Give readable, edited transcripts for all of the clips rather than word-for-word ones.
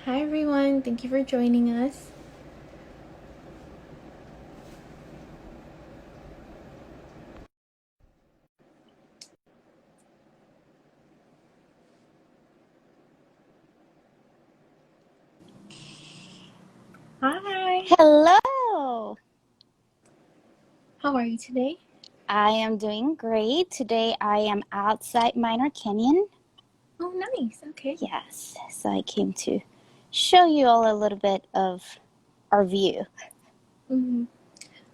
Hi everyone, thank you for joining us. Hi, Hello. how are you today? I am doing great. Today I am outside Minor Canyon. Oh, nice, okay. Yes, so I came to show you all a little bit of our view. Mm-hmm.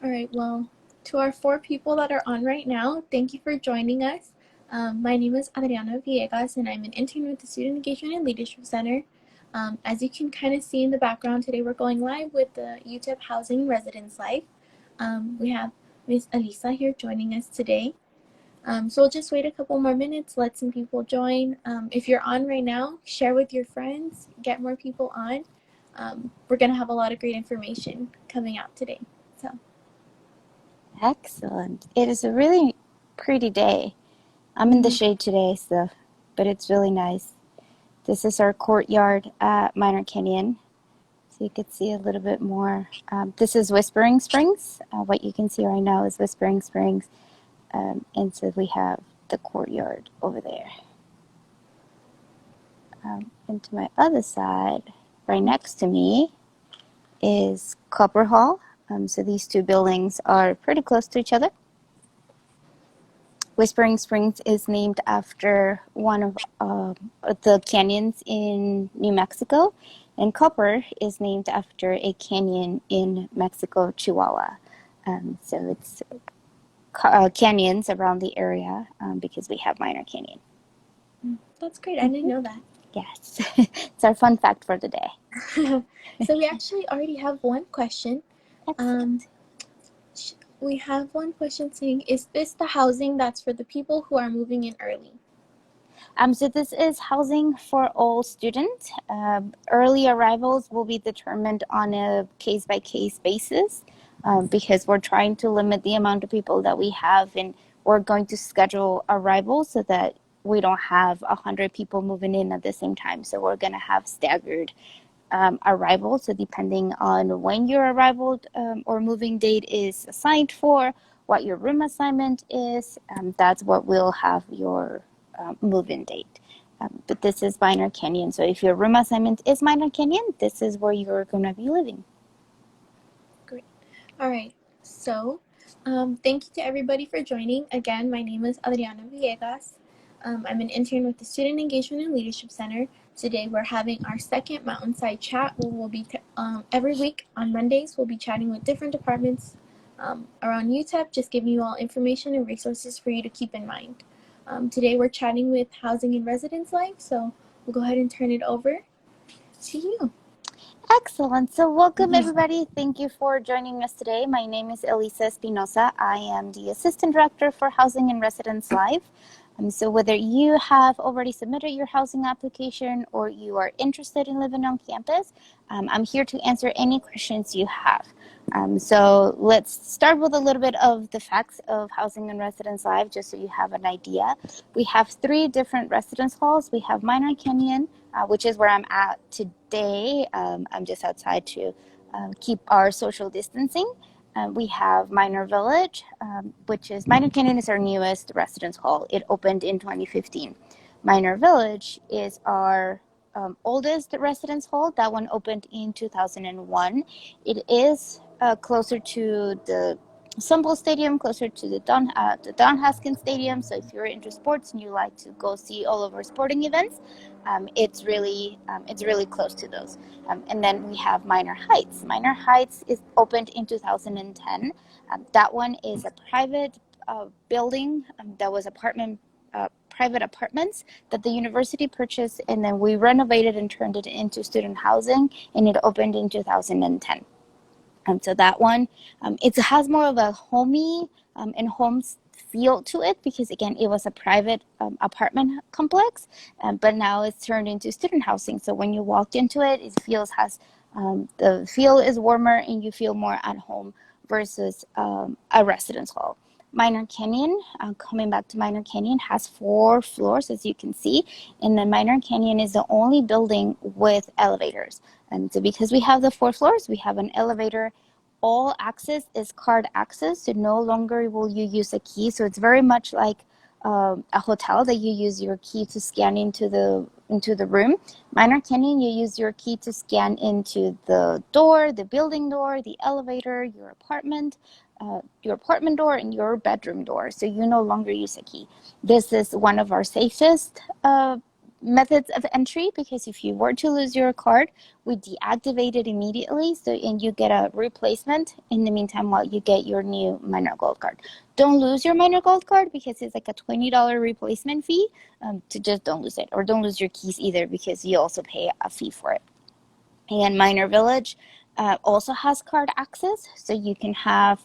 All right, well, to our four people that are on right now, thank you for joining us. My name is Adriana Villegas, and I'm an intern with the Student Engagement and Leadership Center. As you can kind of see in the background, today we're going live with the UTEP Housing Residence Live. We have Miss Elisa here joining us today. So we'll just wait a couple more minutes, let some people join. If you're on right now, share with your friends, get more people on. We're going to have a lot of great information coming out today. So, Excellent. It is a really pretty day. I'm in the mm-hmm. shade today, but it's really nice. This is our courtyard at Minor Canyon. So you could see a little bit more. This is Whispering Springs. What you can see right now is Whispering Springs. And so we have the courtyard over there. And to my other side, right next to me, is Copper Hall. So these two buildings are pretty close to each other. Whispering Springs is named after one of the canyons in New Mexico, and Copper is named after a canyon in Mexico, Chihuahua. So it's canyons around the area because we have Minor Canyon. That's great. I didn't Mm-hmm. know that. Yes, it's our fun fact for the day. So we actually already have one question. Um, Excellent. we have one question saying, is this the housing that's for the people who are moving in early? So this is housing for all students. Early arrivals will be determined on a case-by-case basis because we're trying to limit the amount of people that we have, and we're going to schedule arrivals so that we don't have 100 people moving in at the same time. So we're going to have staggered arrival. So depending on when your arrival or moving date is assigned for, what your room assignment is, that's what will have your move-in date. But this is Minor Canyon. So if your room assignment is Minor Canyon, this is where you're going to be living. Great. All right. So, thank you to everybody for joining. Again, my name is Adriana Villegas. I'm an intern with the Student Engagement and Leadership Center. Today, we're having our second Mountainside chat where we'll be every week on Mondays, we'll be chatting with different departments around UTEP, just giving you all information and resources for you to keep in mind. Today, we're chatting with Housing and Residence Life, so we'll go ahead and turn it over to you. Excellent. So welcome everybody. Thank you for joining us today. My name is Elisa Espinosa. I am the Assistant Director for Housing and Residence Live. So whether you have already submitted your housing application or you are interested in living on campus, I'm here to answer any questions you have. So let's start with a little bit of the facts of Housing and Residence Live, just so you have an idea. We have 3 different residence halls. We have Minor Canyon, which is where I'm at today. I'm just outside to keep our social distancing. We have Minor Village, which is Minor Canyon is our newest residence hall. It opened in 2015. Minor Village is our oldest residence hall. That one opened in 2001. It is closer to the Sunbowl Stadium, closer to the Don Haskins Stadium. So if you're into sports and you like to go see all of our sporting events, it's really close to those. And then we have Minor Heights. Minor Heights is opened in 2010. That one is a private building that was private apartments that the university purchased, and then we renovated and turned it into student housing, and it opened in 2010. So that one, it has more of a homey and home feel to it because, again, it was a private apartment complex, but now it's turned into student housing. So when you walk into it, the feel is warmer and you feel more at home versus a residence hall. Minor Canyon, coming back to Minor Canyon, has 4 floors, as you can see. And then Minor Canyon is the only building with elevators. And so because we have the 4 floors, we have an elevator. All access is card access, so no longer will you use a key. So it's very much like a hotel that you use your key to scan into the room. Minor Canyon, you use your key to scan into the door, the building door, the elevator, your apartment door, and your bedroom door. So you no longer use a key. This is one of our safest methods of entry, because if you were to lose your card, we deactivate it immediately, and you get a replacement in the meantime while you get your new Minor Gold card. Don't lose your Minor Gold card, because it's like a $20 replacement fee. To just don't lose it, or don't lose your keys either, because you also pay a fee for it. And Minor Village also has card access, so you can have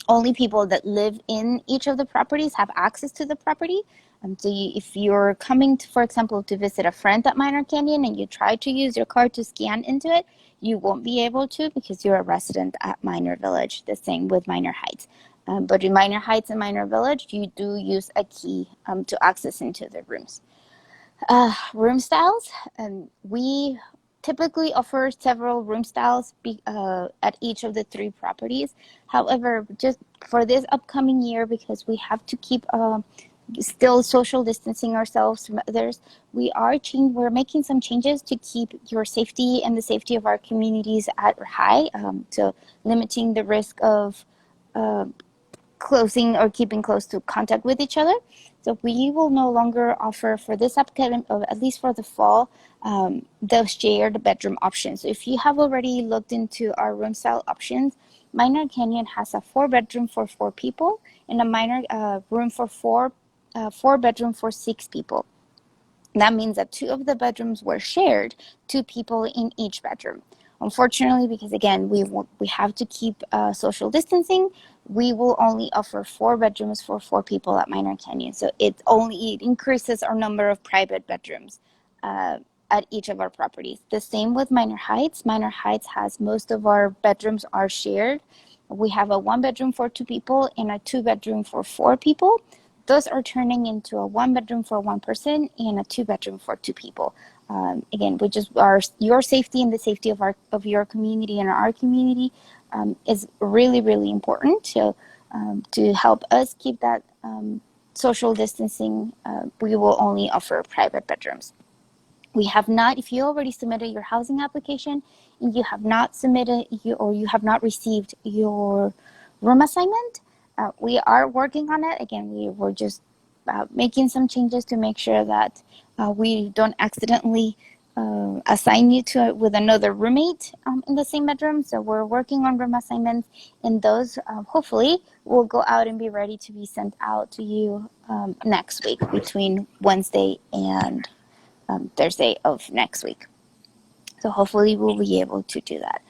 only people that live in each of the properties have access to the property. So if you're coming, for example, to visit a friend at Minor Canyon and you try to use your card to scan into it, you won't be able to, because you're a resident at Minor Village. The same with Minor Heights. But in Minor Heights and Minor Village, you do use a key to access into the rooms. Room styles. We typically offer several room styles at each of the 3 properties. However, just for this upcoming year, because we have to keep still social distancing ourselves from others, we're making some changes to keep your safety and the safety of our communities at high, so limiting the risk of closing or keeping close to contact with each other. So we will no longer offer for this upcoming, or at least for the fall, the shared bedroom option. So if you have already looked into our room style options, Minor Canyon has a 4-bedroom for 4 people and a minor room for 4-bedroom for 6 people. That means that 2 of the bedrooms were shared, 2 people in each bedroom. Unfortunately, because again, we have to keep social distancing, we will only offer 4 bedrooms for 4 people at Minor Canyon. So it increases our number of private bedrooms at each of our properties. The same with Minor Heights. Minor Heights has most of our bedrooms are shared. We have a 1-bedroom for 2 people and a 2-bedroom for 4 people. Those are turning into a 1-bedroom for 1 person and a 2-bedroom for 2 people. Again, which is your safety and the safety of your community and our community is really, really important to help us keep that social distancing. We will only offer private bedrooms. We have not, if you already submitted your housing application and you have not submitted or you have not received your room assignment, we are working on it. Again, we're just making some changes to make sure that we don't accidentally assign you with another roommate in the same bedroom. So we're working on room assignments, and those hopefully will go out and be ready to be sent out to you next week, between Wednesday and Thursday of next week. So hopefully we'll be able to do that.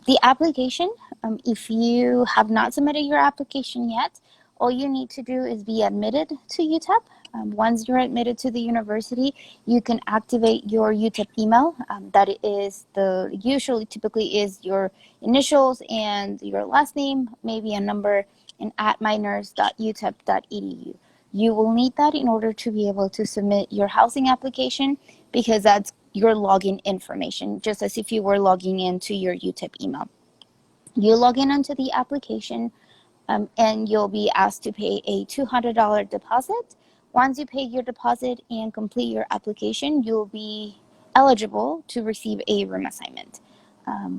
The application, if you have not submitted your application yet, all you need to do is be admitted to UTEP. Once you're admitted to the university, you can activate your UTEP email. That is typically is your initials and your last name, maybe a number, and at minors.utep.edu. You will need that in order to be able to submit your housing application, because that's your login information, just as if you were logging into your UTEP email. You log in onto the application, and you'll be asked to pay a $200 deposit. Once you pay your deposit and complete your application, you'll be eligible to receive a room assignment.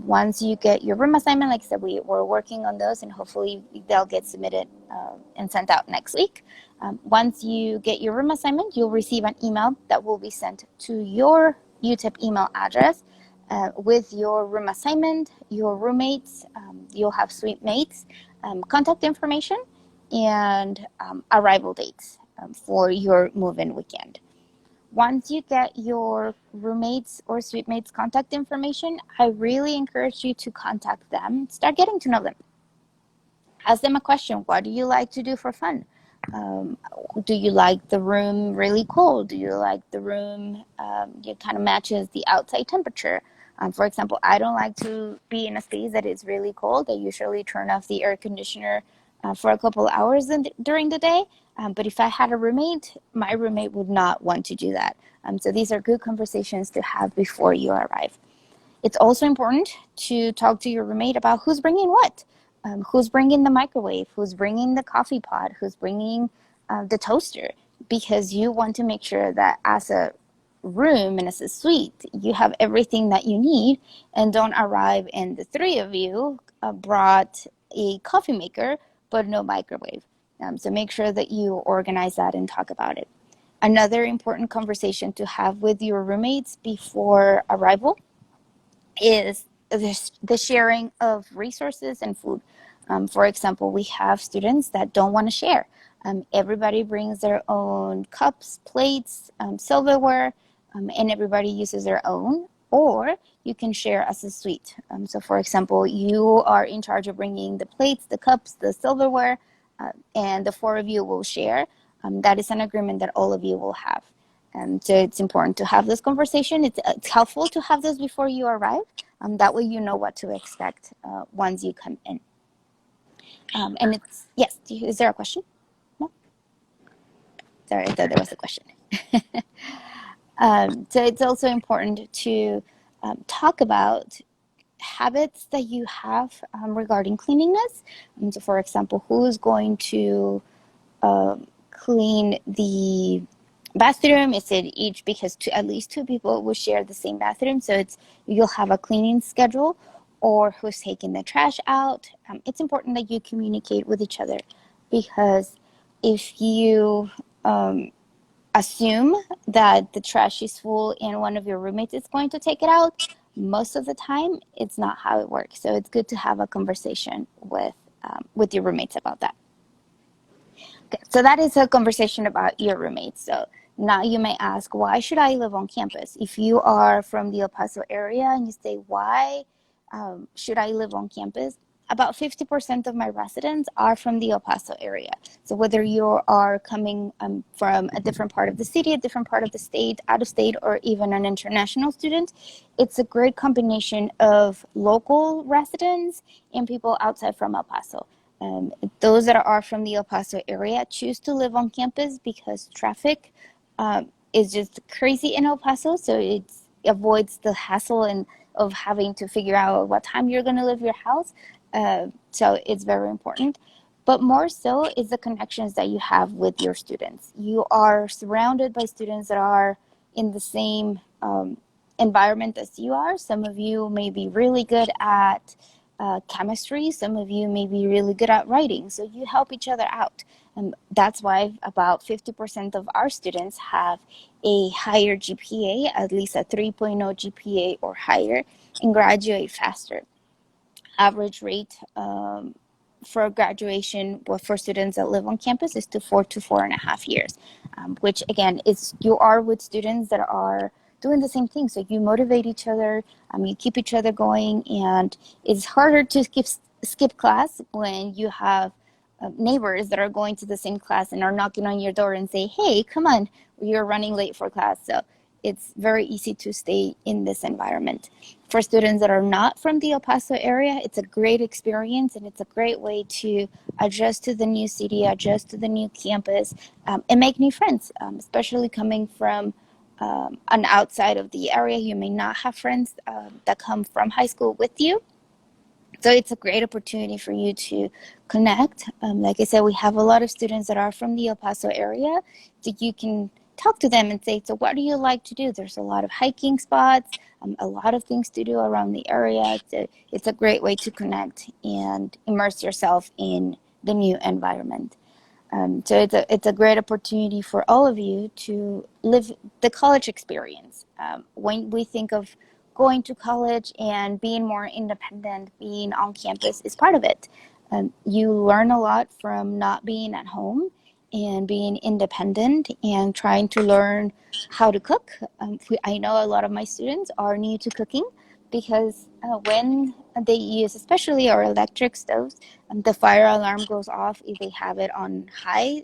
Once you get your room assignment, like I said, we're working on those, and hopefully they'll get submitted and sent out next week. Once you get your room assignment, you'll receive an email that will be sent to your UTEP email address with your room assignment, your roommates, you'll have suite mates, contact information, and arrival dates for your move-in weekend. Once you get your roommates or suite mates contact information, I really encourage you to contact them. Start getting to know them. Ask them a question. What do you like to do for fun? Do you like the room really cold? Do you like the room it kind of matches the outside temperature? For example, I don't like to be in a space that is really cold. I usually turn off the air conditioner for a couple hours during the day. But if I had a roommate, my roommate would not want to do that. So these are good conversations to have before you arrive. It's also important to talk to your roommate about who's bringing what. Who's bringing the microwave, who's bringing the coffee pot, who's bringing the toaster, because you want to make sure that as a room and as a suite, you have everything that you need, and don't arrive and the three of you brought a coffee maker but no microwave. So make sure that you organize that and talk about it. Another important conversation to have with your roommates before arrival is the sharing of resources and food. For example, we have students that don't want to share. Everybody brings their own cups, plates, silverware, and everybody uses their own, or you can share as a suite. So for example, you are in charge of bringing the plates, the cups, the silverware, and the four of you will share. That is an agreement that all of you will have. So it's important to have this conversation. It's helpful to have this before you arrive. That way you know what to expect once you come in. And it's, yes, is there a question? No? Sorry, I thought there was a question. So it's also important to talk about habits that you have regarding cleanliness. So for example, who's going to clean the bathroom? Is it each, because at least two people will share the same bathroom, so you'll have a cleaning schedule, or who's taking the trash out. It's important that you communicate with each other, because if you assume that the trash is full and one of your roommates is going to take it out, most of the time it's not how it works. So it's good to have a conversation with your roommates about that. Okay, so that is a conversation about your roommates. So now you may ask, why should I live on campus? If you are from the El Paso area and you say, why should I live on campus? About 50% of my residents are from the El Paso area. So whether you are coming from a different part of the city, a different part of the state, out of state, or even an international student, it's a great combination of local residents and people outside from El Paso. Those that are from the El Paso area choose to live on campus because traffic is just crazy in El Paso. So it avoids the hassle of having to figure out what time you're going to leave your house. So it's very important. But more so is the connections that you have with your students. You are surrounded by students that are in the same environment as you are. Some of you may be really good at chemistry. Some of you may be really good at writing. So you help each other out. And that's why about 50% of our students have a higher GPA, at least a 3.0 GPA or higher, and graduate faster. Average rate for graduation for students that live on campus is to 4.5 years, which again is you are with students that are doing the same thing. So you motivate each other, you keep each other going, and it's harder to skip class when you have neighbors that are going to the same class and are knocking on your door and say, hey, come on, you're running late for class. So it's very easy to stay in this environment. For students that are not from the El Paso area, it's a great experience, and it's a great way to adjust to the new city, adjust to the new campus, and make new friends, especially coming from an outside of the area. You may not have friends that come from high school with you. So it's a great opportunity for you to connect. Like I said, we have a lot of students that are from the El Paso area that you can talk to them and say, so what do you like to do? There's a lot of hiking spots, a lot of things to do around the area. It's a great way to connect and immerse yourself in the new environment. So it's a great opportunity for all of you to live the college experience. When we think of going to college and being more independent, being on campus is part of it. You learn a lot from not being at home and being independent and trying to learn how to cook. I know a lot of my students are new to cooking because when they use, especially our electric stoves, the fire alarm goes off if they have it on high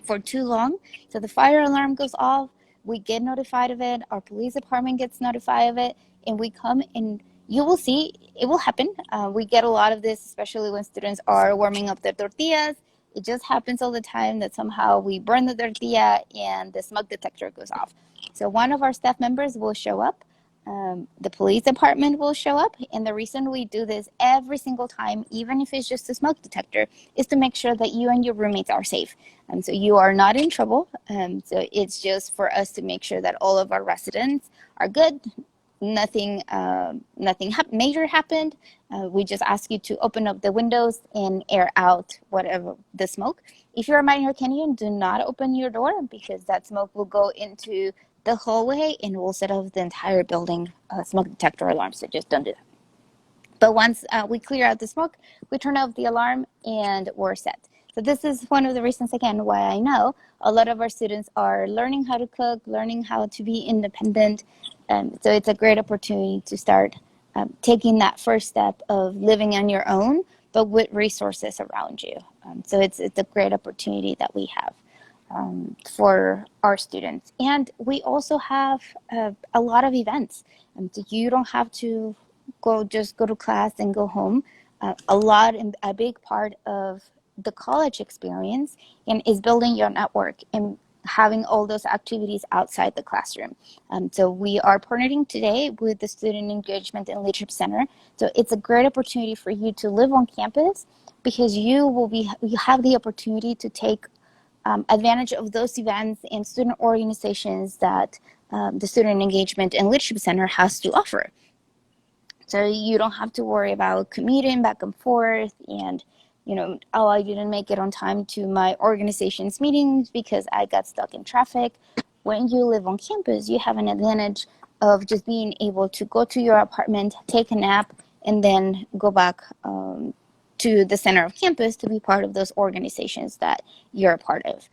for too long. So the fire alarm goes off, we get notified of it, our police department gets notified of it, and we come and you will see it will happen. We get a lot of this, especially when students are warming up their tortillas. It just happens all the time that somehow we burn the tortilla and the smoke detector goes off. So one of our staff members will show up. The police department will show up. And the reason we do this every single time, even if it's just a smoke detector, is to make sure that you and your roommates are safe. So you are not in trouble. So it's just for us to make sure that all of our residents are good. Nothing major happened. We just ask you to open up the windows and air out whatever the smoke. If you're a minor Kenyan, do not open your door because that smoke will go into the hallway and will set off the entire building smoke detector alarm. So just don't do that. But once we clear out the smoke, we turn off the alarm and we're set. So this is one of the reasons, again, why I know a lot of our students are learning how to cook, learning how to be independent. So it's a great opportunity to start taking that first step of living on your own, but with resources around you. So it's a great opportunity that we have for our students. And we also have a lot of events. So you don't have to go to class and go home. A big part of the college experience and is building your network and having all those activities outside the classroom. So we are partnering today with the Student Engagement and Leadership Center. So it's a great opportunity for you to live on campus because you have the opportunity to take advantage of those events and student organizations that the Student Engagement and Leadership Center has to offer. So you don't have to worry about commuting back and forth and, oh, I didn't make it on time to my organization's meetings because I got stuck in traffic. When you live on campus, you have an advantage of just being able to go to your apartment, take a nap, and then go back to the center of campus to be part of those organizations that you're a part of.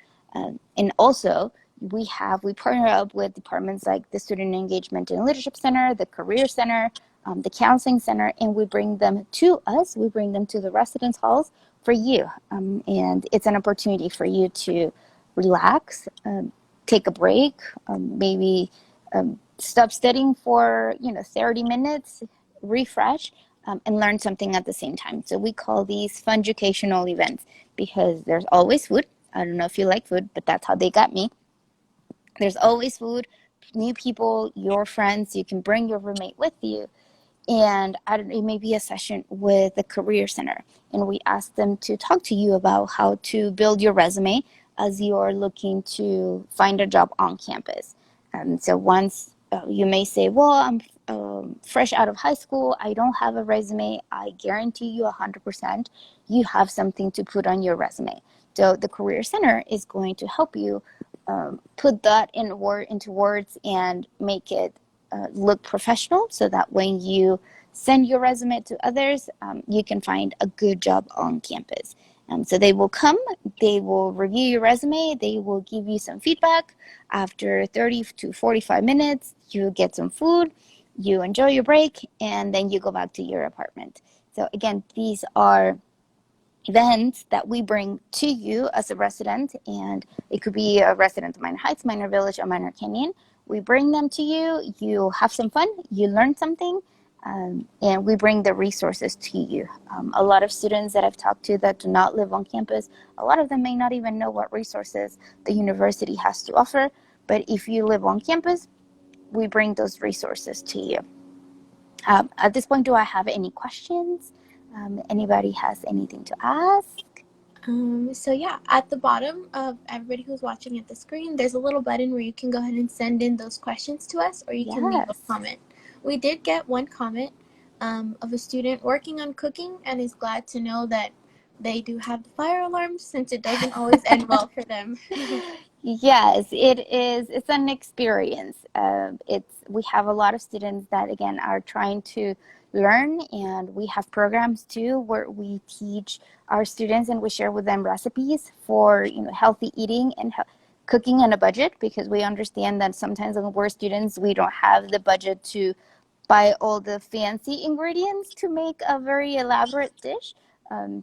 And also, we partner up with departments like the Student Engagement and Leadership Center, the Career Center, the Counseling Center, and we bring them to us. We bring them to the residence halls for you. And it's an opportunity for you to relax, take a break, maybe stop studying for 30 minutes, refresh, and learn something at the same time. So we call these fun educational events because there's always food. I don't know if you like food, but that's how they got me. There's always food, new people, your friends. You can bring your roommate with you. And it may be a session with the Career Center. And we ask them to talk to you about how to build your resume as you're looking to find a job on campus. So once you may say, well, I'm fresh out of high school, I don't have a resume. I guarantee you 100% you have something to put on your resume. So the Career Center is going to help you put that into words and make it look professional so that when you send your resume to others, you can find a good job on campus. So they will come, they will review your resume, they will give you some feedback. After 30 to 45 minutes, you get some food, you enjoy your break, and then you go back to your apartment. So again, these are events that we bring to you as a resident, and it could be a resident of Minor Heights, Minor Village, or Minor Canyon. We bring them to you, you have some fun, you learn something, and we bring the resources to you. A lot of students that I've talked to that do not live on campus, a lot of them may not even know what resources the university has to offer, but if you live on campus, we bring those resources to you. At this point, do I have any questions? Anybody has anything to ask? So yeah, at the bottom of everybody who's watching at the screen, there's a little button where you can go ahead and send in those questions to us, or you can leave a comment. We did get one comment of a student working on cooking and is glad to know that they do have the fire alarm since it doesn't always end well for them. Yes, it is. It's an experience. We have a lot of students that, again, are trying to learn, and we have programs too where we teach our students and we share with them recipes for healthy eating and cooking on a budget, because we understand that sometimes when we're students, we don't have the budget to buy all the fancy ingredients to make a very elaborate dish.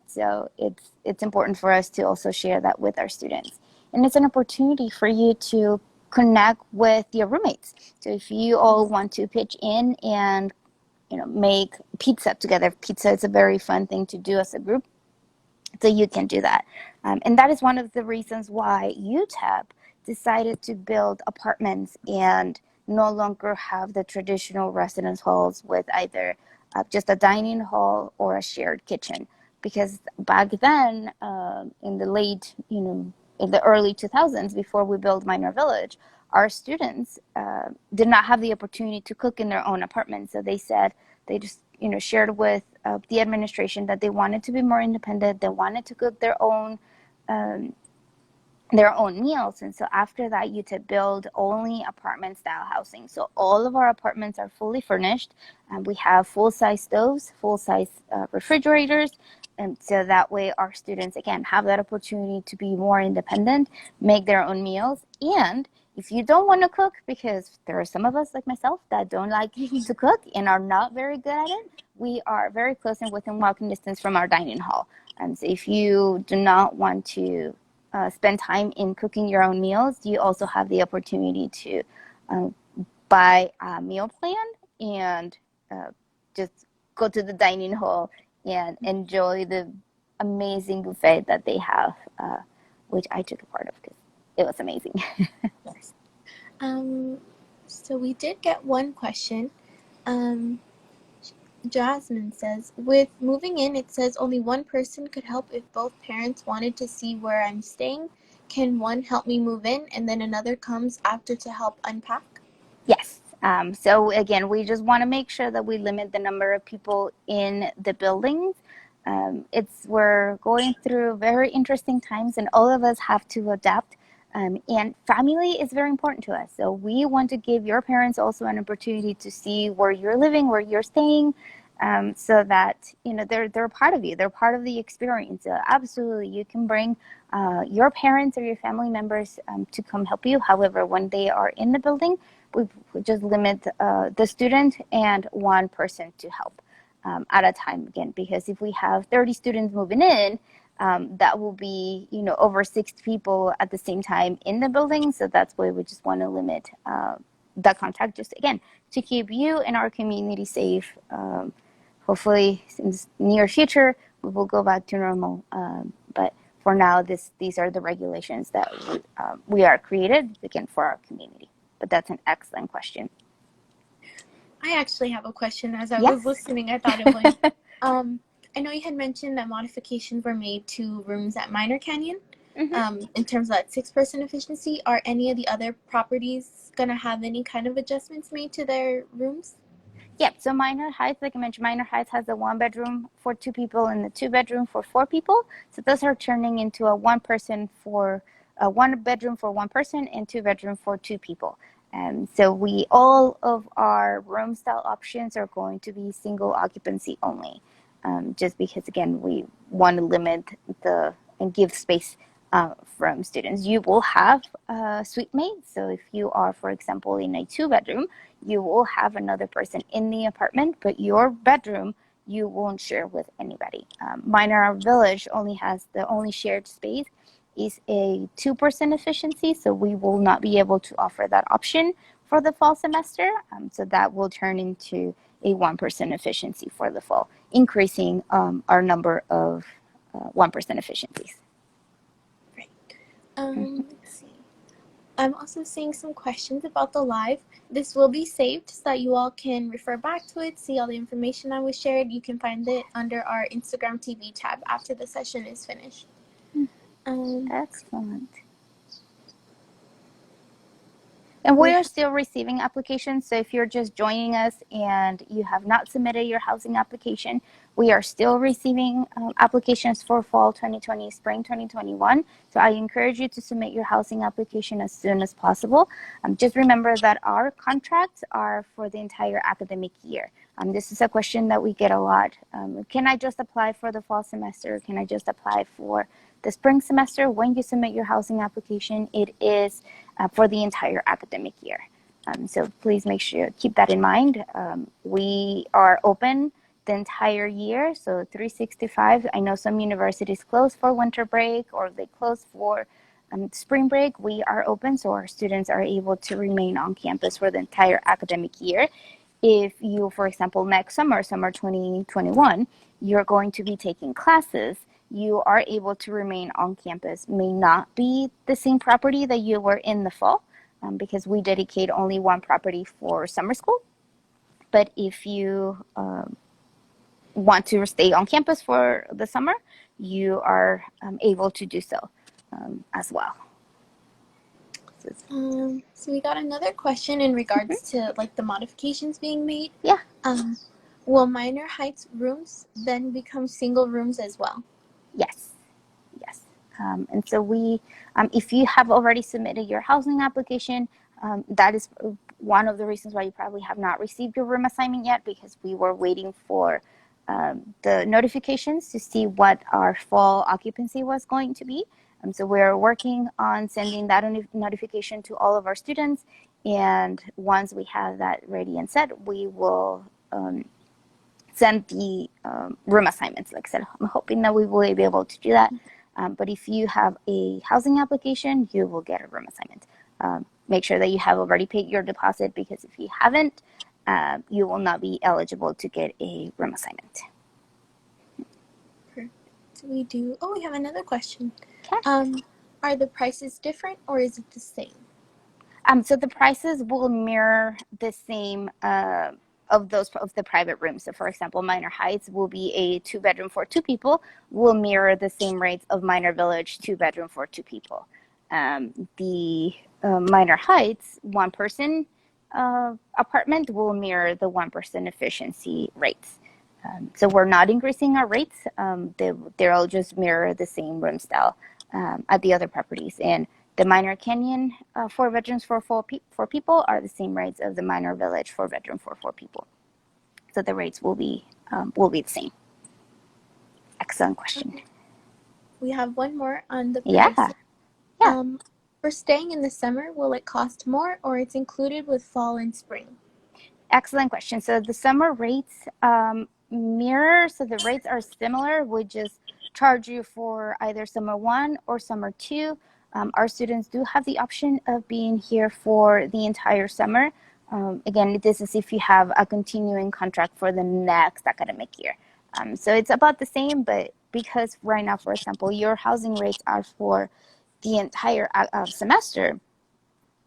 So it's important for us to also share that with our students. And it's an opportunity for you to connect with your roommates. So if you all want to pitch in and make pizza together. Pizza is a very fun thing to do as a group. So you can do that. And that is one of the reasons why UTEP decided to build apartments and no longer have the traditional residence halls with either just a dining hall or a shared kitchen. Because back then, in the late, in the early 2000s, before we built Minor Village, our students did not have the opportunity to cook in their own apartments. So they said they just shared with the administration that they wanted to be more independent. They wanted to cook um, their own meals. And so after that, you to build only apartment style housing. So all of our apartments are fully furnished, and we have full size stoves, full size refrigerators. And so that way our students, again, have that opportunity to be more independent, make their own meals. And if you don't want to cook, because there are some of us like myself that don't like to cook and are not very good at it, we are very close and within walking distance from our dining hall. And so if you do not want to spend time in cooking your own meals, you also have the opportunity to buy a meal plan and just go to the dining hall and enjoy the amazing buffet that they have, which I took a part of because it was amazing. So we did get one question. Jasmine says, with moving in, it says only one person could help if both parents wanted to see where I'm staying. Can one help me move in and then another comes after to help unpack? Yes. So again, we just want to make sure that we limit the number of people in the buildings. We're going through very interesting times, and all of us have to adapt. And family is very important to us. So we want to give your parents also an opportunity to see where you're living, where you're staying, so that they're a part of you. They're part of the experience. So absolutely, you can bring your parents or your family members to come help you. However, when they are in the building, we just limit the student and one person to help at a time, again, because if we have 30 students moving in, that will be over 6 people at the same time in the building. So that's why we just want to limit the contact, just again to keep you and our community safe. Hopefully in the near future we will go back to normal, but for now these are the regulations that we are created again for our community. But that's an excellent question. I actually have a question. As I Yes. was listening, I thought of one. I know you had mentioned that modifications were made to rooms at Minor Canyon. In terms of that 6-person efficiency, are any of the other properties going to have any kind of adjustments made to their rooms? Yep. So Minor Heights, like I mentioned, Minor Heights has a 1-bedroom for 2 people and the 2-bedroom for 4 people. So those are turning into a 1-bedroom for 1 person and 2-bedroom for 2 people. So all of our room style options are going to be single occupancy only, just because again we want to limit and give space from students. You will have suite mates. So if you are, for example, in a 2-bedroom, you will have another person in the apartment, but your bedroom you won't share with anybody. Minor Village the only shared space is a 2-person efficiency, so we will not be able to offer that option for the fall semester. So that will turn into a 1-person efficiency for the fall, increasing our number of 1-person efficiencies. Right. Let's see. I'm also seeing some questions about the live. This will be saved so that you all can refer back to it, see all the information that was shared. You can find it under our Instagram TV tab after the session is finished. Excellent. And we are still receiving applications. So if you're just joining us and you have not submitted your housing application, we are still receiving applications for fall 2020, spring 2021. So I encourage you to submit your housing application as soon as possible. Just remember that our contracts are for the entire academic year. This is a question that we get a lot. Can I just apply for the fall semester? Can I just apply for the spring semester? When you submit your housing application, it is for the entire academic year. So please make sure you keep that in mind. We are open the entire year, so 365. I know some universities close for winter break or they close for spring break. We are open, so our students are able to remain on campus for the entire academic year. if you, for example, next summer, summer 2021, you're going to be taking classes, you are able to remain on campus. May not be the same property that you were in the fall, because we dedicate only one property for summer school. But if you want to stay on campus for the summer, you are able to do so as well. So we got another question in regards to like the modifications being made. Yeah. Will minor heights rooms then become single rooms as well? Yes. Yes. And so we, if you have already submitted your housing application, that is one of the reasons why you probably have not received your room assignment yet, because we were waiting for the notifications to see what our fall occupancy was going to be. So we're working on sending that notification to all of our students. And once we have that ready and set, we will send the room assignments. Like I said, I'm hoping that we will be able to do that. But if you have a housing application, you will get a room assignment. Make sure that you have already paid your deposit, because if you haven't, you will not be eligible to get a room assignment. Perfect. We have another question. Okay. Are the prices different or is it the same? So the prices will mirror the same of the private rooms. So for example, Minor Heights will be a 2-bedroom for 2 people, will mirror the same rates of Minor Village 2-bedroom for 2 people. The Minor Heights 1-person apartment will mirror the 1-person efficiency rates. So we're not increasing our rates. They'll just mirror the same room style at the other properties. And the Minor Canyon 4 bedrooms for 4 people are the same rates of the Minor Village 4-bedroom for 4 people. So the rates will be the same. Excellent question. We have one more on the Yeah. prices. Yeah. For staying in the summer, will it cost more or it's included with fall and spring? Excellent question. So the summer rates mirror, so the rates are similar. We just charge you for either summer 1 or summer 2. Our students do have the option of being here for the entire summer. Again, this is if you have a continuing contract for the next academic year. So it's about the same, but because right now, for example, your housing rates are for the entire semester,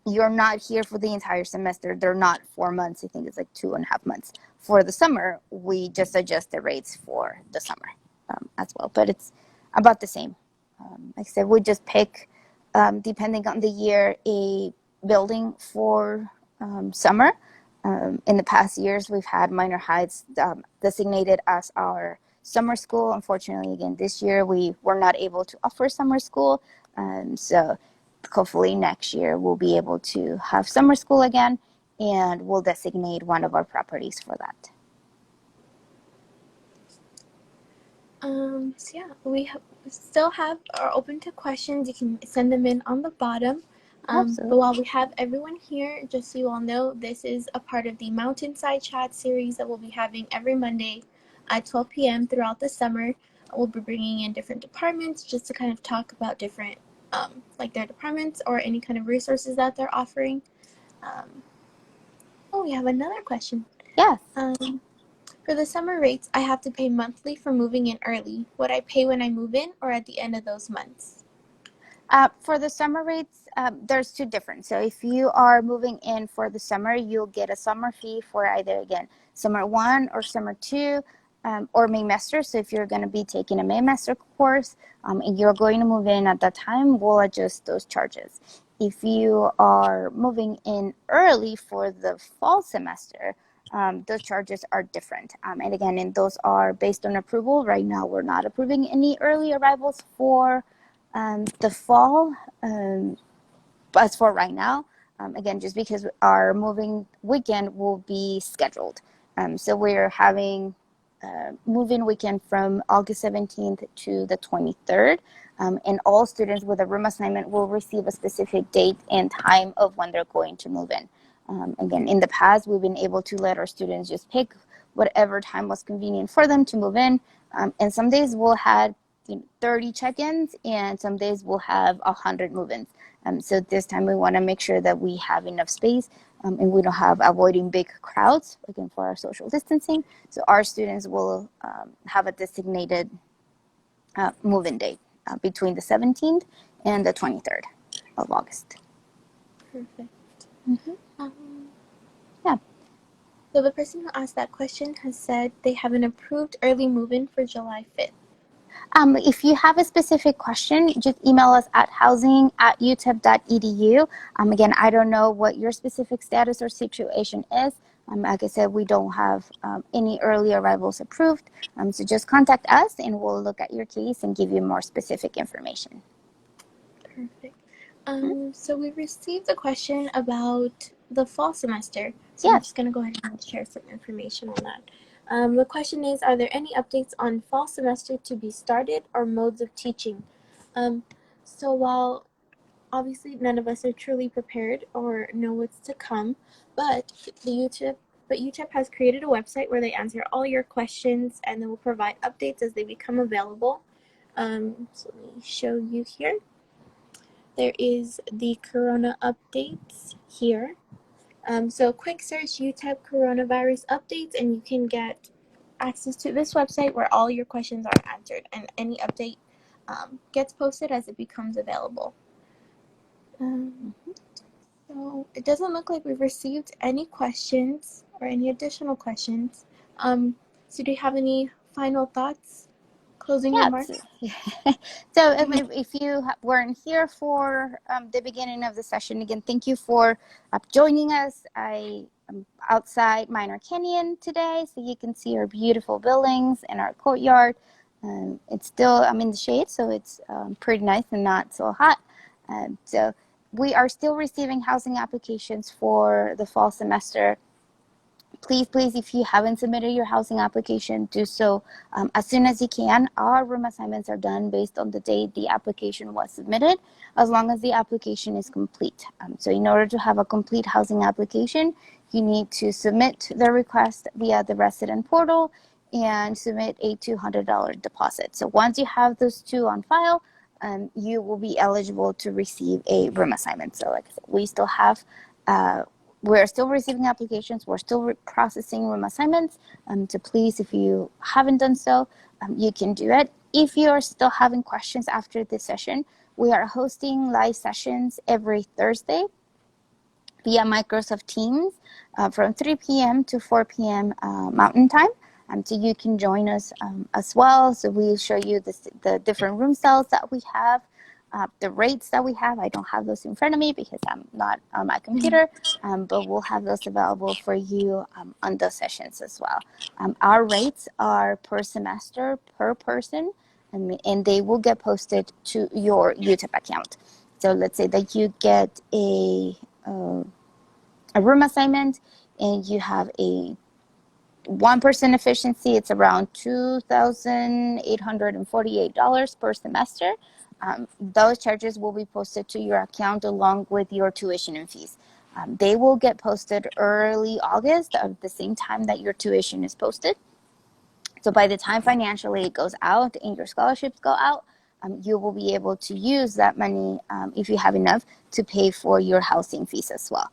you're not here for the entire semester. They're not 4 months. I think it's like 2.5 months. For the summer, we just adjust the rates for the summer as well. But it's about the same. Like I said, we just pick, depending on the year, a building for summer. In the past years, we've had Minor Heights designated as our summer school. Unfortunately, again, this year we were not able to offer summer school. So hopefully next year we'll be able to have summer school again, and we'll designate one of our properties for that. So yeah, we still have are open to questions. You can send them in on the bottom. But while we have everyone here, just so you all know, this is a part of the Mountainside chat series that we'll be having every Monday at 12 p.m. throughout the summer. We'll be bringing in different departments just to kind of talk about different, like their departments or any kind of resources that they're offering. We have another question. Yes. For the summer rates, I have to pay monthly for moving in early. Would I pay when I move in or at the end of those months? For the summer rates, there's 2 different. So if you are moving in for the summer, you'll get a summer fee for either, again, summer 1 or summer 2, or Maymester. So if you're going to be taking a Maymester course and you're going to move in at that time, we'll adjust those charges. If you are moving in early for the fall semester, those charges are different. And again, and those are based on approval. Right now, we're not approving any early arrivals for the fall, as for right now, again, just because our moving weekend will be scheduled. So we're having move-in weekend from August 17th to the 23rd. And all students with a room assignment will receive a specific date and time of when they're going to move in. Again, in the past, we've been able to let our students just pick whatever time was convenient for them to move in. And some days we'll have 30 check-ins, and some days we'll have 100 move-ins. So this time we want to make sure that we have enough space and we don't have avoiding big crowds, again, for our social distancing. So our students will have a designated move-in date between the 17th and the 23rd of August. Perfect. Mm-hmm. Yeah. So the person who asked that question has said they have an approved early move-in for July 5th. If you have a specific question, just email us at housing@utep.edu. Again, I don't know what your specific status or situation is. Like I said, we don't have any early arrivals approved. So just contact us and we'll look at your case and give you more specific information. Perfect. So we received a question about the fall semester. So Yes. I'm just going to go ahead and share some information on that. The question is, are there any updates on fall semester to be started or modes of teaching? So while obviously none of us are truly prepared or know what's to come, but UTEP has created a website where they answer all your questions and they will provide updates as they become available. So let me show you here. There is the Corona updates here. So quick search UTEP coronavirus updates and you can get access to this website where all your questions are answered and any update gets posted as it becomes available. So it doesn't look like we've received any questions or any additional questions. So do you have any final thoughts? Closing remarks? So if you weren't here for the beginning of the session, again, thank you for joining us. I am outside Minor Canyon today, so you can see our beautiful buildings and our courtyard. It's still, I'm in the shade, so it's pretty nice and not so hot. So we are still receiving housing applications for the fall semester. Please, if you haven't submitted your housing application, do so as soon as you can. Our room assignments are done based on the date the application was submitted, as long as the application is complete. So in order to have a complete housing application, you need to submit the request via the resident portal and submit a $200 deposit. So once you have those two on file, you will be eligible to receive a room assignment. So like I said, we still have we're still receiving applications. We're still processing room assignments. So please, if you haven't done so, you can do it. If you are still having questions after this session, we are hosting live sessions every Thursday via Microsoft Teams from 3 p.m. to 4 p.m. Mountain Time. So you can join us as well. So we show you the different room styles that we have. The rates that we have, I don't have those in front of me because I'm not on my computer, but we'll have those available for you on those sessions as well. Our rates are per semester, per person, and they will get posted to your UTEP account. So let's say that you get a room assignment and you have a 1% efficiency, it's around $2,848 per semester. Those charges will be posted to your account along with your tuition and fees. They will get posted early August at the same time that your tuition is posted. So by the time financial aid goes out and your scholarships go out, you will be able to use that money, if you have enough, to pay for your housing fees as well.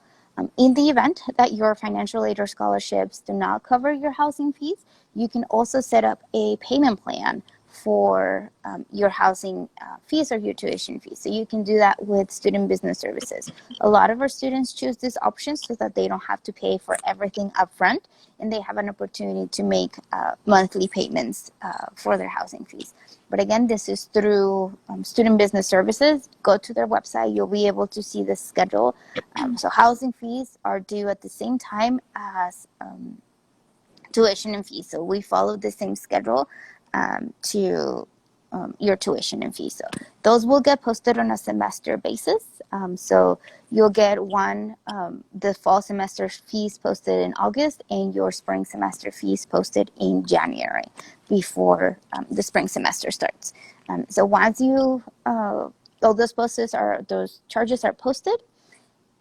In the event that your financial aid or scholarships do not cover your housing fees, you can also set up a payment plan for your housing fees or your tuition fees. So you can do that with Student Business Services. A lot of our students choose this option so that they don't have to pay for everything upfront, and they have an opportunity to make monthly payments for their housing fees. But again, this is through Student Business Services. Go to their website, you'll be able to see the schedule. So housing fees are due at the same time as tuition and fees. So we follow the same schedule to your tuition and fees. So those will get posted on a semester basis. So you'll get the fall semester fees posted in August and your spring semester fees posted in January before the spring semester starts. So once all those charges are posted,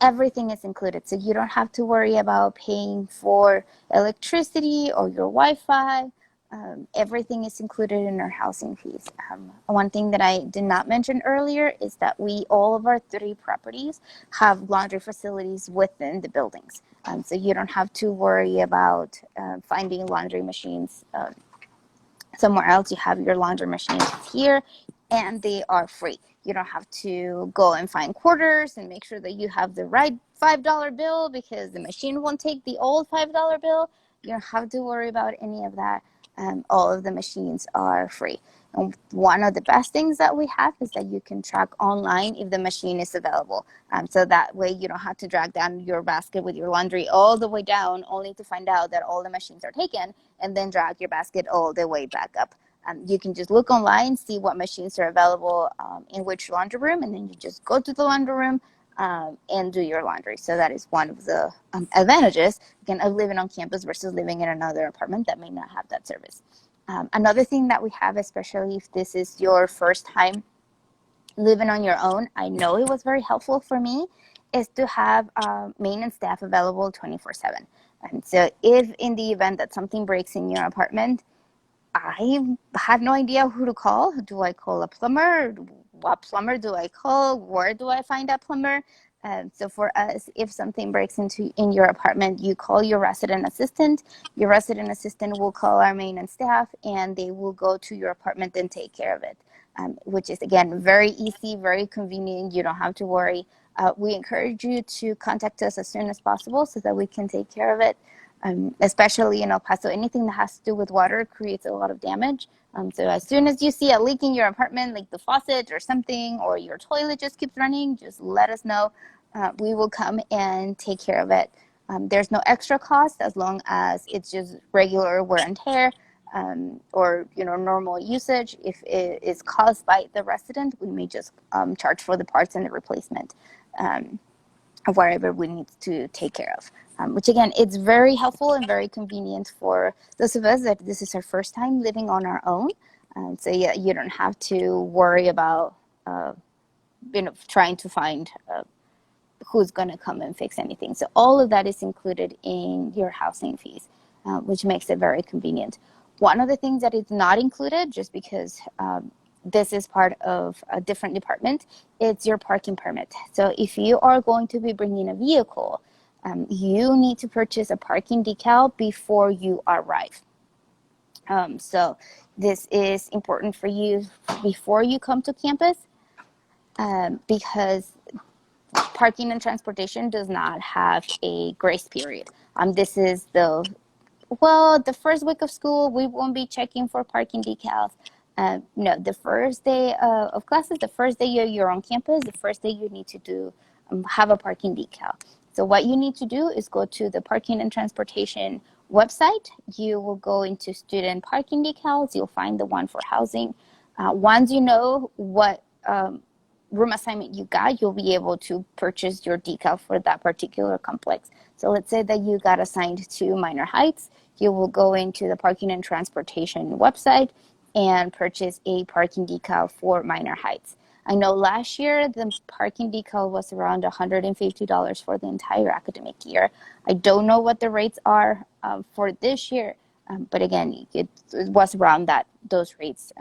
everything is included. So you don't have to worry about paying for electricity or your Wi-Fi Everything is included in our housing fees. One thing that I did not mention earlier is that all of our 3 properties have laundry facilities within the buildings. So you don't have to worry about finding laundry machines somewhere else. You have your laundry machines here, and they are free. You don't have to go and find quarters and make sure that you have the right $5 bill because the machine won't take the old $5 bill. You don't have to worry about any of that. All of the machines are free. And one of the best things that we have is that you can track online if the machine is available. So that way you don't have to drag down your basket with your laundry all the way down only to find out that all the machines are taken and then drag your basket all the way back up. You can just look online, see what machines are available in which laundry room, and then you just go to the laundry room and do your laundry. So that is one of the advantages, again, of living on campus versus living in another apartment that may not have that service. Another thing that we have, especially if this is your first time living on your own, I know it was very helpful for me, is to have maintenance staff available 24/7. And so if in the event that something breaks in your apartment, I had no idea who to call. Do I call a plumber? What plumber do I call? Where do I find a plumber? So for us, if something breaks in your apartment, you call your resident assistant. Your resident assistant will call our maintenance staff, and they will go to your apartment and take care of it, which is, again, very easy, very convenient. You don't have to worry. We encourage you to contact us as soon as possible so that we can take care of it. Especially in El Paso, anything that has to do with water creates a lot of damage. So as soon as you see a leak in your apartment, like the faucet or something, or your toilet just keeps running, just let us know. We will come and take care of it. There's no extra cost as long as it's just regular wear and tear or normal usage. If it is caused by the resident, we may just charge for the parts and the replacement. Wherever we need to take care of, which again, it's very helpful and very convenient for those of us that this is our first time living on our own. So yeah, you don't have to worry about trying to find who's going to come and fix anything. So all of that is included in your housing fees, which makes it very convenient. One of the things that is not included, just because this is part of a different department, it's your parking permit. So if you are going to be bringing a vehicle, you need to purchase a parking decal before you arrive. So this is important for you before you come to campus, because parking and transportation does not have a grace period. This is the first week of school, we won't be checking for parking decals. No, the first day of classes, the first day you're on campus, the first day you need to have a parking decal. So what you need to do is go to the Parking and Transportation website. You will go into student parking decals. You'll find the one for housing. Once you know what room assignment you got, you'll be able to purchase your decal for that particular complex. So let's say that you got assigned to Minor Heights. You will go into the Parking and Transportation website and purchase a parking decal for Minor Heights. I know last year the parking decal was around $150 for the entire academic year. I don't know what the rates are for this year, but again, it was around those rates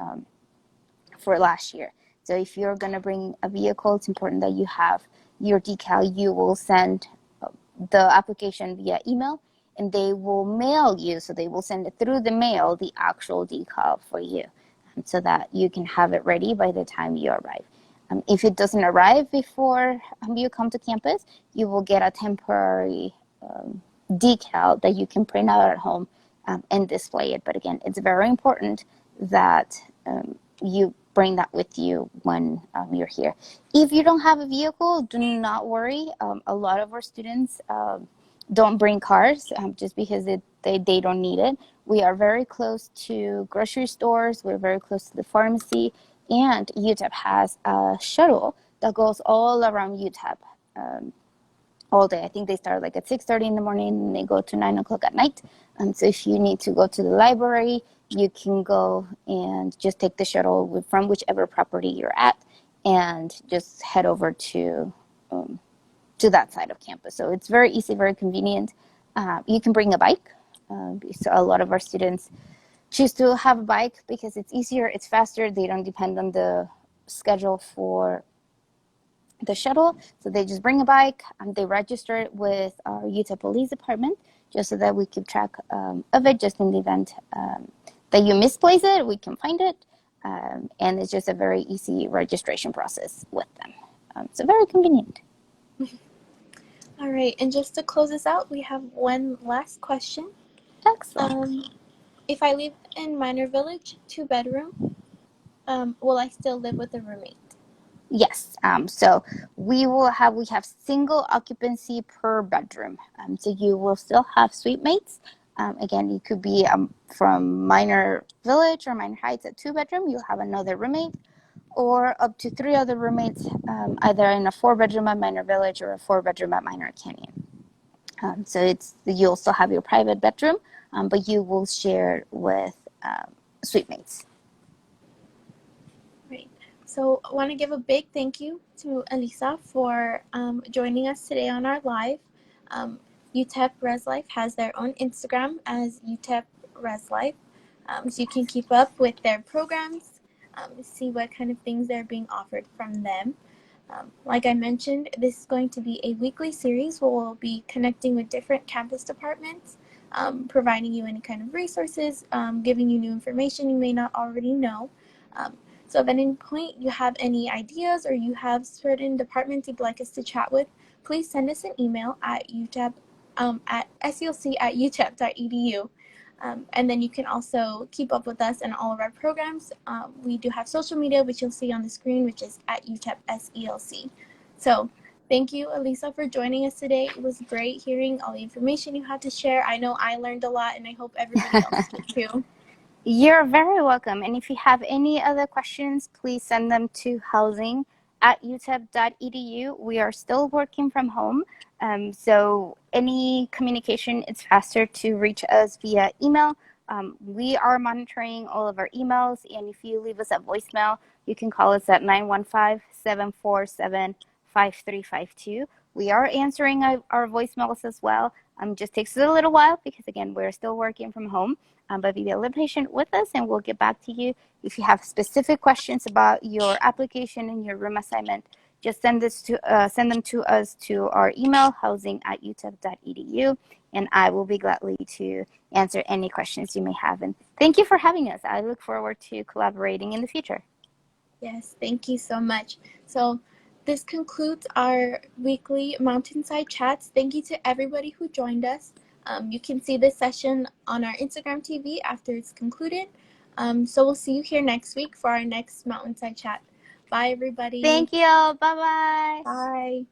for last year. So if you're going to bring a vehicle, it's important that you have your decal. You will send the application via email, and they will mail you. So they will send it through the mail, the actual decal for you, so that you can have it ready by the time you arrive. If it doesn't arrive before you come to campus, you will get a temporary decal that you can print out at home and display it. But again, it's very important that you bring that with you when you're here. If you don't have a vehicle, do not worry. A lot of our students don't bring cars just because they don't need it. We are very close to grocery stores. We're very close to the pharmacy. And UTEP has a shuttle that goes all around UTEP all day. I think they start like at 6:30 in the morning and they go to 9 o'clock at night. So if you need to go to the library, you can go and just take the shuttle from whichever property you're at and just head over to that side of campus. So it's very easy, very convenient. You can bring a bike. So a lot of our students choose to have a bike because it's easier, it's faster. They don't depend on the schedule for the shuttle. So they just bring a bike and they register it with our UTEP police department just so that we keep track of it, just in the event that you misplace it, we can find it. And it's just a very easy registration process with them. So very convenient. All right, and just to close this out, we have one last question. Excellent. If I live in Minor Village, 2-bedroom, will I still live with a roommate? Yes. So we have single occupancy per bedroom. So you will still have suite mates. Again, you could be from Minor Village or Minor Heights at 2-bedroom. You'll have another roommate, or up to 3 other roommates, either in a 4-bedroom at Minor Village or a 4-bedroom at Minor Canyon. So you'll still have your private bedroom, but you will share with suite mates. Right. So I want to give a big thank you to Elisa for joining us today on our live. UTEP Res Life has their own Instagram as UTEP Res Life, so you can keep up with their programs, see what kind of things they're being offered from them. Like I mentioned, this is going to be a weekly series where we'll be connecting with different campus departments, providing you any kind of resources, giving you new information you may not already know. So if at any point you have any ideas or you have certain departments you'd like us to chat with, please send us an email at utep at slc@utep.edu. And then you can also keep up with us and all of our programs. We do have social media, which you'll see on the screen, which is at UTEP SELC. So thank you, Elisa, for joining us today. It was great hearing all the information you had to share. I know I learned a lot, and I hope everybody else did too. You're very welcome. And if you have any other questions, please send them to housing@utep.edu. We are still working from home. So any communication, it's faster to reach us via email. We are monitoring all of our emails. And if you leave us a voicemail, you can call us at 915-747-5352. We are answering our voicemails as well. Just takes us a little while because, again, we're still working from home. But be a little patient with us and we'll get back to you. If you have specific questions about your application and your room assignment, just send them to us to our email, housing@utep.edu, and I will be gladly to answer any questions you may have. And thank you for having us. I look forward to collaborating in the future. Yes, thank you so much. So this concludes our weekly Mountainside chats. Thank you to everybody who joined us. You can see this session on our Instagram TV after it's concluded. So we'll see you here next week for our next Mountainside chat. Bye, everybody. Thank you. Bye-bye. Bye.